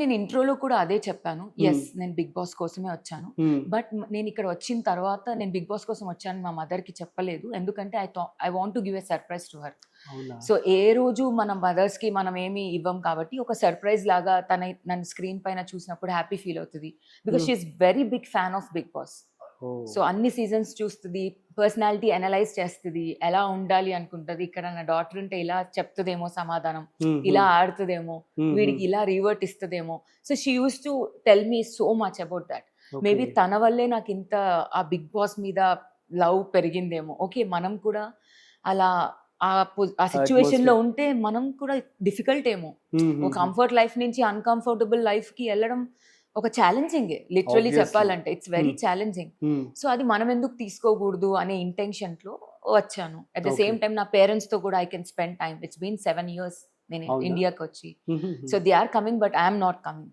నేను ఇంట్రోలో కూడా అదే చెప్పాను. యెస్, నేను బిగ్ బాస్ కోసమే వచ్చాను. బట్ నేను ఇక్కడ వచ్చిన తర్వాత నేను బిగ్ బాస్ కోసం వచ్చాను మా మదర్‌కి చెప్పలేదు. ఎందుకంటే I want to give a surprise to her. అవునా? సో ఏ రోజు మన మదర్స్‌కి మనం ఏమి ఇవ్వం కాబట్టి ఒక సర్ప్రైజ్ లాగా నన్ను స్క్రీన్ పైన చూసినప్పుడు హ్యాపీ ఫీల్ అవుతది. Because she is very big fan of Bigg Boss. Oh! So అన్ని సీజన్స్ చూస్తది, పర్సనాలిటీ అనలైజ్ చేస్తది, ఎలా ఉండాలి అనుకుంటది. ఇక్కడ నా డాటర్ ఉంటే ఇలా చెప్తదేమో సమాధానం, ఇలా ఆడుతదేమో, వీడికి ఇలా రివర్ట్ ఇస్తదేమో. So she used to tell me so much about that. Maybe తన వల్లే నాకు ఇంత ఆ బిగ్ బాస్ మీద లవ్ పెరిగిందేమో. ఓకే, మనం కూడా అలా ఆ సిచ్యువేషన్ లో ఉంటే మనం కూడా డిఫికల్ట్ ఏమో. ఒక కంఫర్ట్ లైఫ్ నుంచి అన్కంఫర్టబుల్ లైఫ్ కి వెళ్ళడం ఒక ఛాలెంజింగ్, లిటరలీ చెప్పాలంటే ఇట్స్ వెరీ ఛాలెంజింగ్. సో అది మనం ఎందుకు తీసుకోకూడదు అనే ఇంటెన్షన్ లో వచ్చాను. అట్ ద సేమ్ టైం నా పేరెంట్స్ తో కూడా I can spend time. It's been 7 years నేను ఇండియాకి వచ్చి. So they are coming but I'm not coming.